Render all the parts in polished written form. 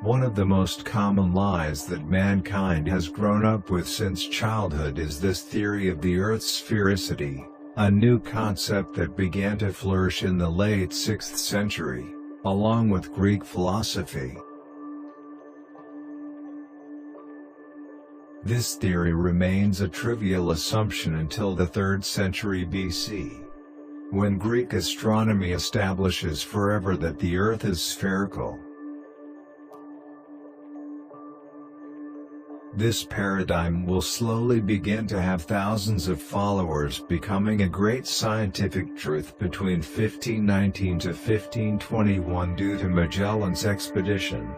One of the most common lies that mankind has grown up with since childhood is this theory of the Earth's sphericity, a new concept that began to flourish in the late 6th century, along with Greek philosophy. This theory remains a trivial assumption until the 3rd century BC, when Greek astronomy establishes forever that the Earth is spherical. This paradigm will slowly begin to have thousands of followers, becoming a great scientific truth between 1519 to 1521 due to Magellan's expedition.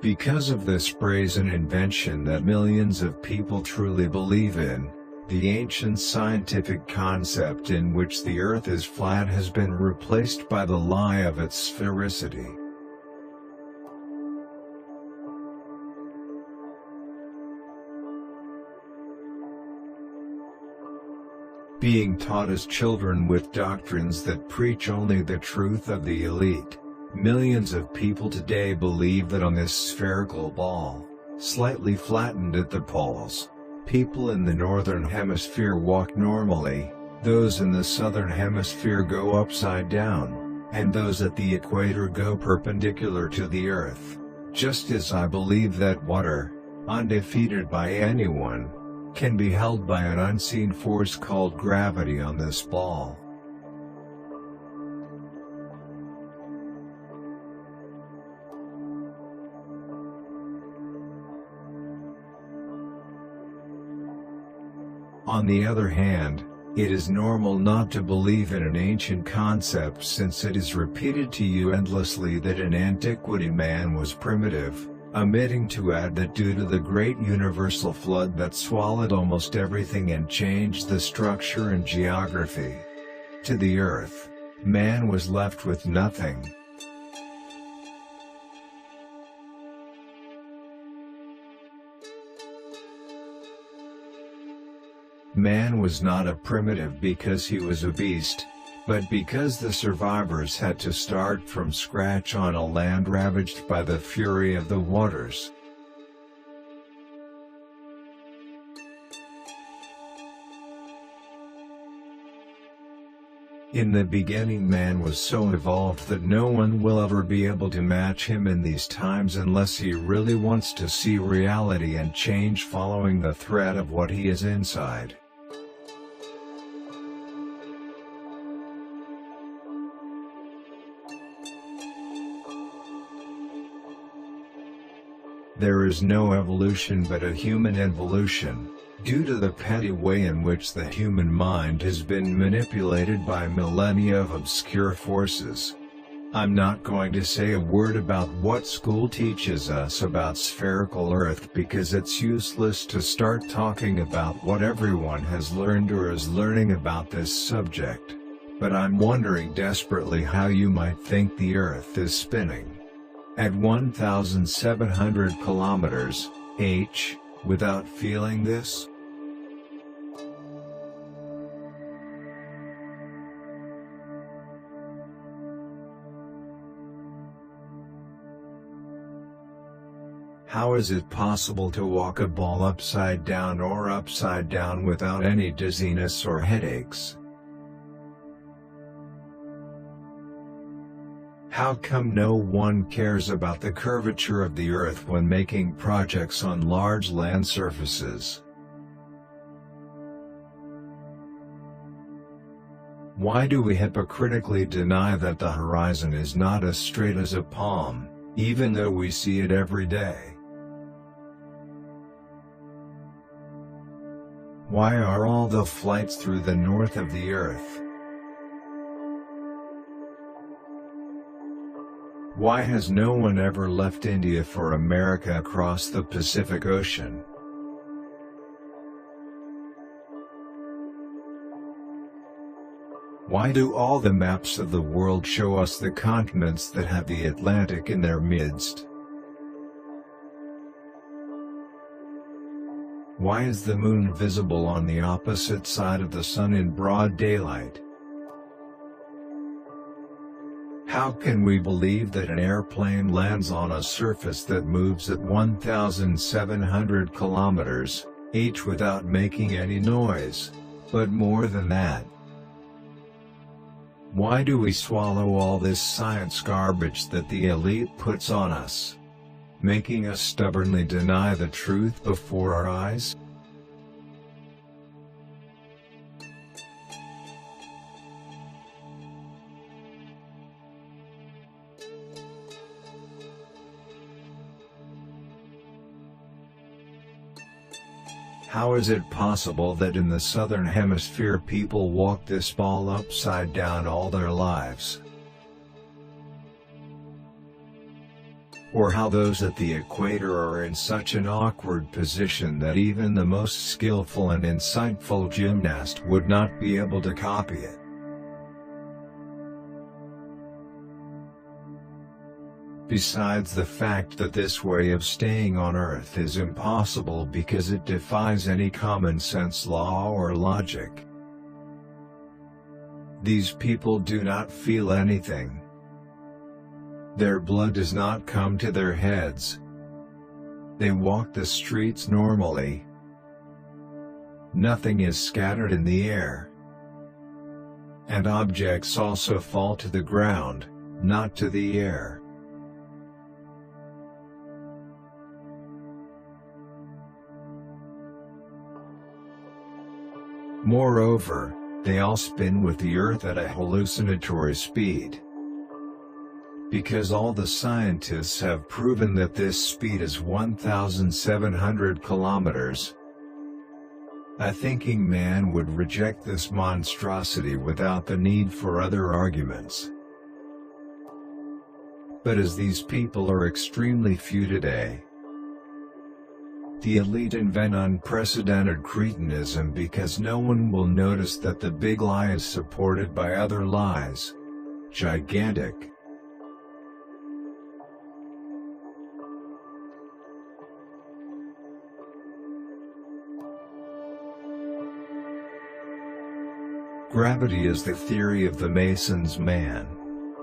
Because of this brazen invention that millions of people truly believe in, the ancient scientific concept in which the Earth is flat has been replaced by the lie of its sphericity. Being taught as children with doctrines that preach only the truth of the elite, millions of people today believe that on this spherical ball, slightly flattened at the poles, people in the northern hemisphere walk normally, those in the southern hemisphere go upside down, and those at the equator go perpendicular to the Earth, just as I believe that water, undefeated by anyone, can be held by an unseen force called gravity on this ball. On the other hand, it is normal not to believe in an ancient concept since it is repeated to you endlessly that in antiquity man was primitive, omitting to add that due to the great universal flood that swallowed almost everything and changed the structure and geography to the Earth, man was left with nothing. Man was not a primitive because he was a beast, but because the survivors had to start from scratch on a land ravaged by the fury of the waters. In the beginning man was so evolved that no one will ever be able to match him in these times unless he really wants to see reality and change following the thread of what he is inside. There is no evolution but a human evolution, due to the petty way in which the human mind has been manipulated by millennia of obscure forces. I'm not going to say a word about what school teaches us about spherical Earth because it's useless to start talking about what everyone has learned or is learning about this subject. But I'm wondering desperately how you might think the Earth is spinning at 1,700 kilometers h, without feeling this? How is it possible to walk a ball upside down or upside down without any dizziness or headaches? How come no one cares about the curvature of the Earth when making projects on large land surfaces? Why do we hypocritically deny that the horizon is not as straight as a palm, even though we see it every day? Why are all the flights through the north of the Earth? Why has no one ever left India for America across the Pacific Ocean? Why do all the maps of the world show us the continents that have the Atlantic in their midst? Why is the moon visible on the opposite side of the sun in broad daylight? How can we believe that an airplane lands on a surface that moves at 1,700 kilometers each without making any noise? But more than that, why do we swallow all this science garbage that the elite puts on us, making us stubbornly deny the truth before our eyes? How is it possible that in the southern hemisphere people walk this ball upside down all their lives? Or how those at the equator are in such an awkward position that even the most skillful and insightful gymnast would not be able to copy it? Besides the fact that this way of staying on Earth is impossible because it defies any common sense law or logic. These people do not feel anything. Their blood does not come to their heads. They walk the streets normally. Nothing is scattered in the air. And objects also fall to the ground, not to the air. Moreover, they all spin with the Earth at a hallucinatory speed. Because all the scientists have proven that this speed is 1,700 kilometers. A thinking man would reject this monstrosity without the need for other arguments. But as these people are extremely few today, the elite invent unprecedented cretinism because no one will notice that the big lie is supported by other lies. Gigantic. Gravity is the theory of the Mason's man,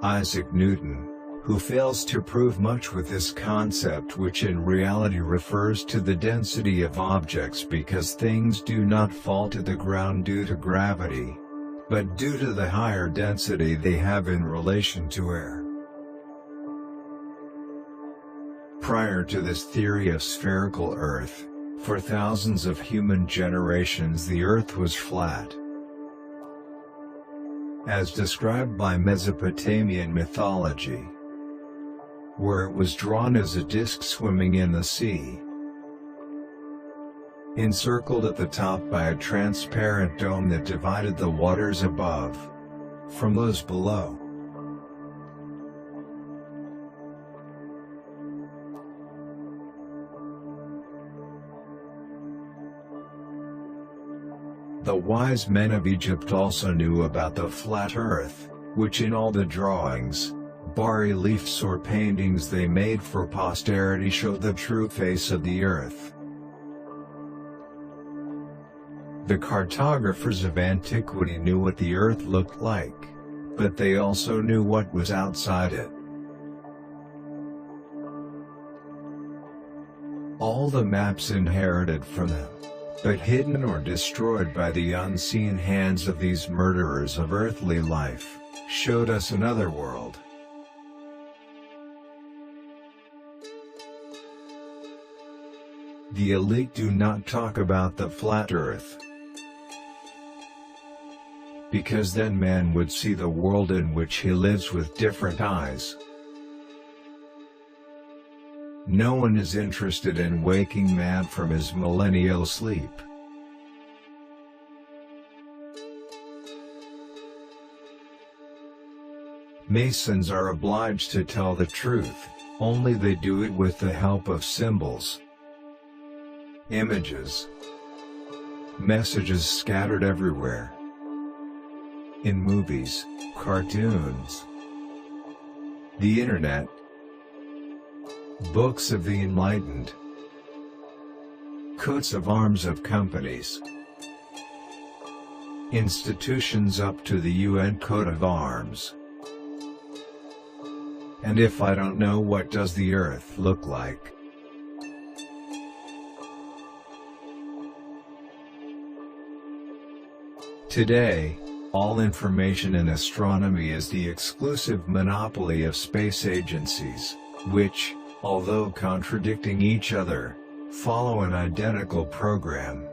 Isaac Newton, who fails to prove much with this concept, which in reality refers to the density of objects, because things do not fall to the ground due to gravity, but due to the higher density they have in relation to air. Prior to this theory of spherical Earth, for thousands of human generations the Earth was flat, as described by Mesopotamian mythology, where it was drawn as a disk swimming in the sea, encircled at the top by a transparent dome that divided the waters above from those below. The wise men of Egypt also knew about the flat earth, which in all the drawings, bas-reliefs or paintings they made for posterity show the true face of the earth. The cartographers of antiquity knew what the earth looked like, but they also knew what was outside it. All the maps inherited from them, but hidden or destroyed by the unseen hands of these murderers of earthly life, showed us another world. The elite do not talk about the flat earth, because then man would see the world in which he lives with different eyes. No one is interested in waking man from his millennial sleep. Masons are obliged to tell the truth, only they do it with the help of symbols, images, messages scattered everywhere. In movies, cartoons, the internet, books of the enlightened, coats of arms of companies, institutions up to the UN coat of arms, And if I don't know, what does the Earth look like? Today, all information in astronomy is the exclusive monopoly of space agencies, which, although contradicting each other, follow an identical program.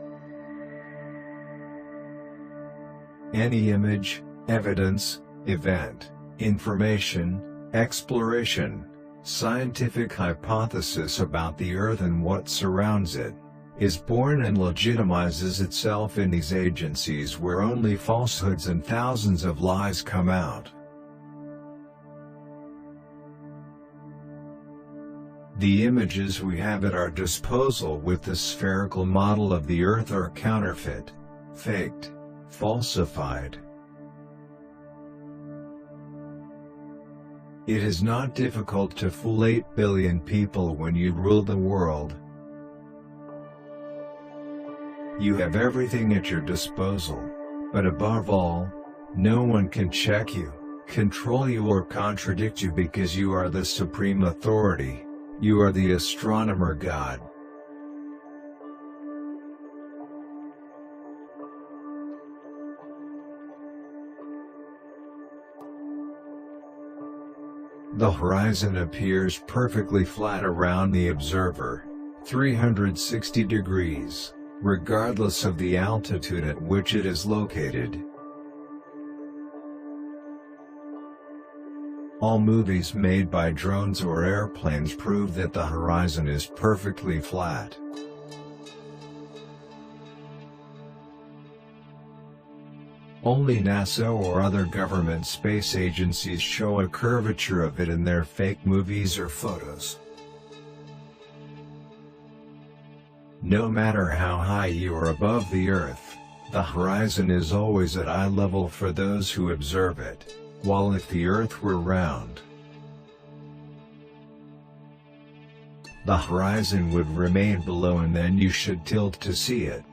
Any image, evidence, event, information, exploration, scientific hypothesis about the Earth and what surrounds it, is born and legitimizes itself in these agencies where only falsehoods and thousands of lies come out. The images we have at our disposal with the spherical model of the Earth are counterfeit, faked, falsified. It is not difficult to fool 8 billion people when you rule the world. You have everything at your disposal, but above all, no one can check you, control you or contradict you because you are the supreme authority. You are the astronomer god. The horizon appears perfectly flat around the observer, 360 degrees, regardless of the altitude at which it is located. All movies made by drones or airplanes prove that the horizon is perfectly flat. Only NASA or other government space agencies show a curvature of it in their fake movies or photos. No matter how high you are above the Earth, the horizon is always at eye level for those who observe it. While if the Earth were round, the horizon would remain below and then you should tilt to see it.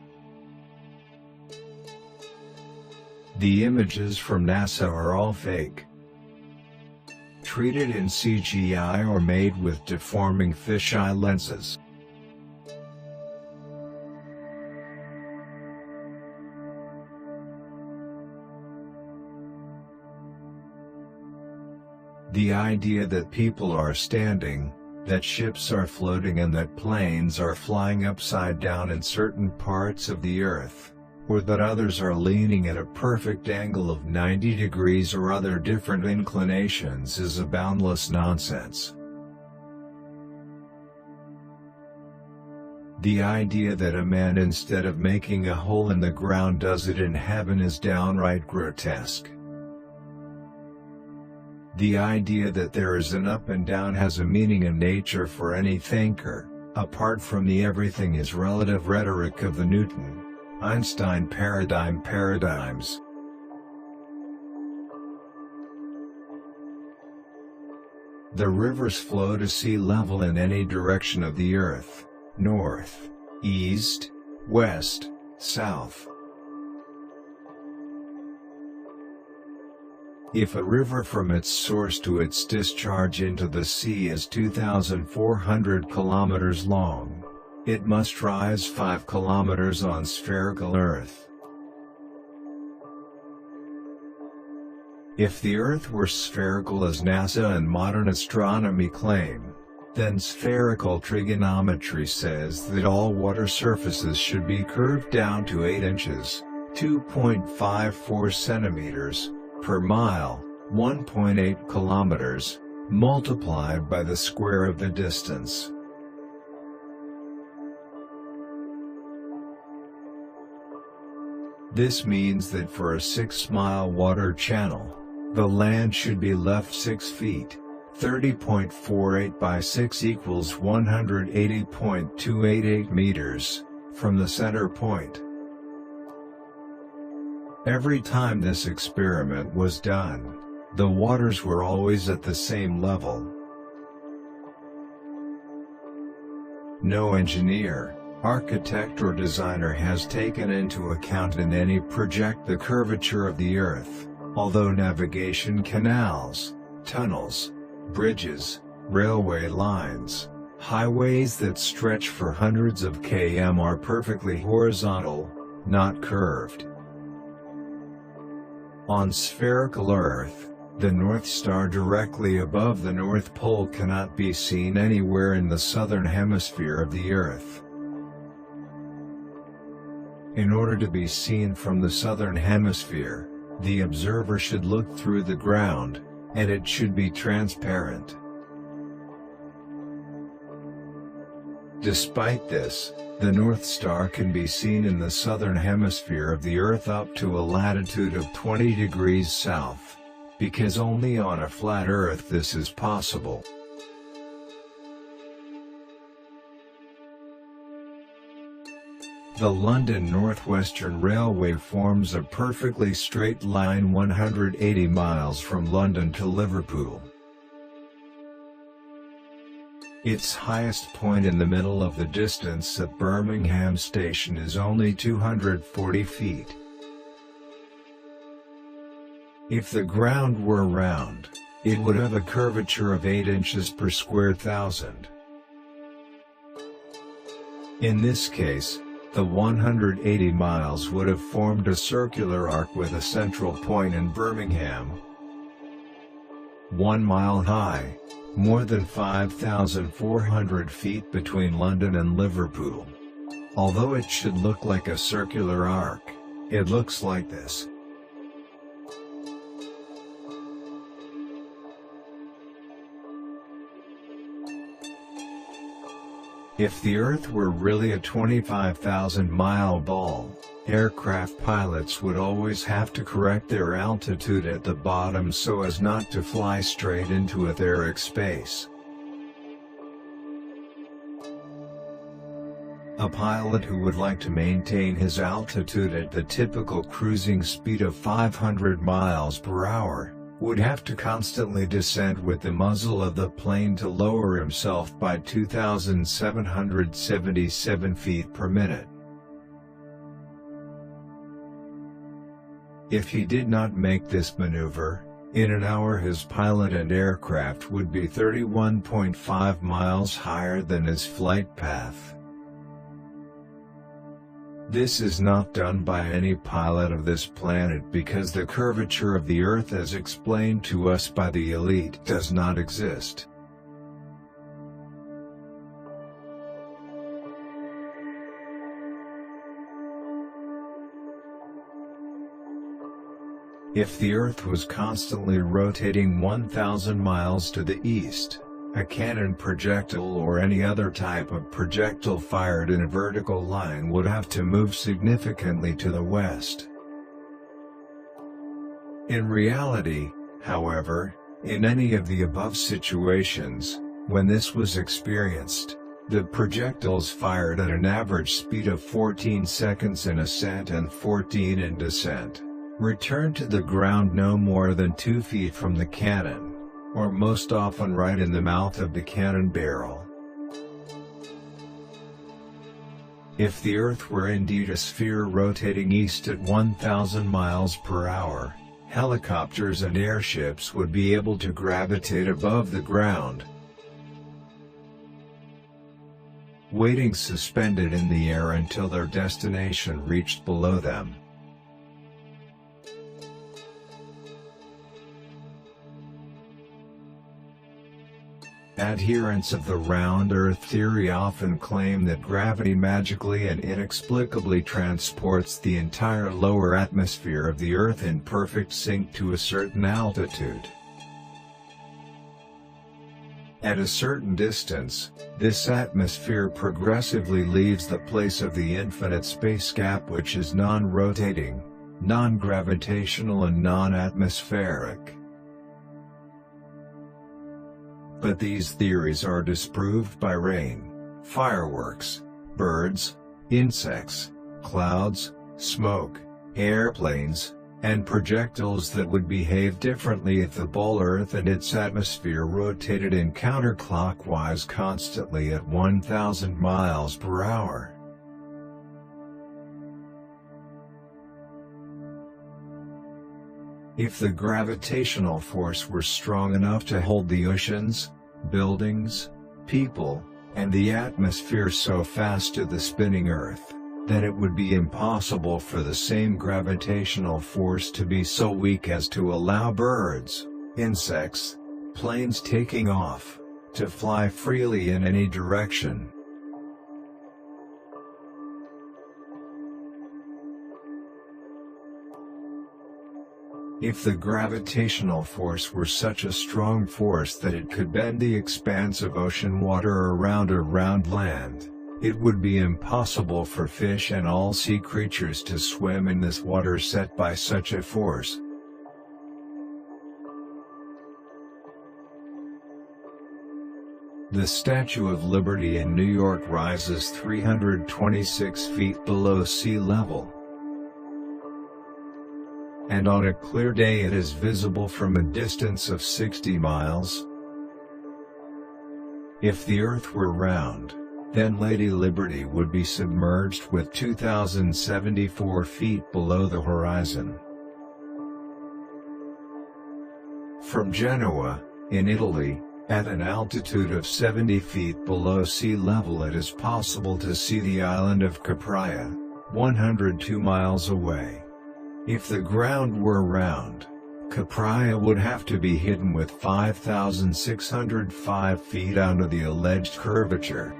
The images from NASA are all fake, treated in CGI or made with deforming fisheye lenses. The idea that people are standing, that ships are floating and that planes are flying upside down in certain parts of the Earth, or that others are leaning at a perfect angle of 90 degrees or other different inclinations is a boundless nonsense. The idea that a man instead of making a hole in the ground does it in heaven is downright grotesque. The idea that there is an up and down has a meaning in nature for any thinker, apart from the everything is relative rhetoric of the Newton-Einstein paradigms. The rivers flow to sea level in any direction of the Earth, north, east, west, south. If a river from its source to its discharge into the sea is 2,400 kilometers long, it must rise 5 kilometers on spherical Earth. If the Earth were spherical as NASA and modern astronomy claim, then spherical trigonometry says that all water surfaces should be curved down to 8 inches, 2.54 centimeters, per mile, 1.8 kilometers, multiplied by the square of the distance. This means that for a 6-mile water channel, the land should be left 6 feet, 30.48 by 6 equals 180.288 meters, from the center point. Every time this experiment was done, the waters were always at the same level. No engineer, architect or designer has taken into account in any project the curvature of the Earth, although navigation canals, tunnels, Bridges, railway lines, highways that stretch for hundreds of km are perfectly horizontal, not curved. On spherical Earth, the North Star directly above the North Pole cannot be seen anywhere in the southern hemisphere of the Earth. In order to be seen from the southern hemisphere, the observer should look through the ground, and it should be transparent. Despite this, the North Star can be seen in the southern hemisphere of the Earth up to a latitude of 20 degrees south, because only on a flat Earth this is possible. The London Northwestern Railway forms a perfectly straight line 180 miles from London to Liverpool. Its highest point in the middle of the distance at Birmingham Station is only 240 feet. If the ground were round, it would have a curvature of 8 inches per square thousand. In this case, the 180 miles would have formed a circular arc with a central point in Birmingham, 1 mile high, more than 5,400 feet between London and Liverpool. Although it should look like a circular arc, it looks like this. If the Earth were really a 25,000-mile ball, aircraft pilots would always have to correct their altitude at the bottom so as not to fly straight into etheric space. A pilot who would like to maintain his altitude at the typical cruising speed of 500 miles per hour, would have to constantly descend with the muzzle of the plane to lower himself by 2,777 feet per minute. If he did not make this maneuver, in an hour his pilot and aircraft would be 31.5 miles higher than his flight path. This is not done by any pilot of this planet because the curvature of the Earth as explained to us by the elite does not exist. If the Earth was constantly rotating 1,000 miles to the east, a cannon projectile or any other type of projectile fired in a vertical line would have to move significantly to the west. In reality, however, in any of the above situations, when this was experienced, the projectiles fired at an average speed of 14 seconds in ascent and 14 in descent, returned to the ground no more than 2 feet from the cannon, or most often right in the mouth of the cannon barrel. If the Earth were indeed a sphere rotating east at 1,000 miles per hour, helicopters and airships would be able to gravitate above the ground, waiting suspended in the air until their destination reached below them. Adherents of the round Earth theory often claim that gravity magically and inexplicably transports the entire lower atmosphere of the Earth in perfect sync to a certain altitude. At a certain distance, this atmosphere progressively leaves the place of the infinite space gap, which is non-rotating, non-gravitational and non-atmospheric. But these theories are disproved by rain, fireworks, birds, insects, clouds, smoke, airplanes, and projectiles that would behave differently if the ball Earth and its atmosphere rotated in counterclockwise constantly at 1,000 miles per hour. If the gravitational force were strong enough to hold the oceans, buildings, people, and the atmosphere so fast to the spinning Earth, then it would be impossible for the same gravitational force to be so weak as to allow birds, insects, planes taking off, to fly freely in any direction. If the gravitational force were such a strong force that it could bend the expanse of ocean water around land, it would be impossible for fish and all sea creatures to swim in this water set by such a force. The Statue of Liberty in New York rises 326 feet below sea level. And on a clear day it is visible from a distance of 60 miles. If the Earth were round, then Lady Liberty would be submerged with 2,074 feet below the horizon. From Genoa, in Italy, at an altitude of 70 feet below sea level, it is possible to see the island of Capraia, 102 miles away. If the ground were round, Capraia would have to be hidden with 5,605 feet under the alleged curvature.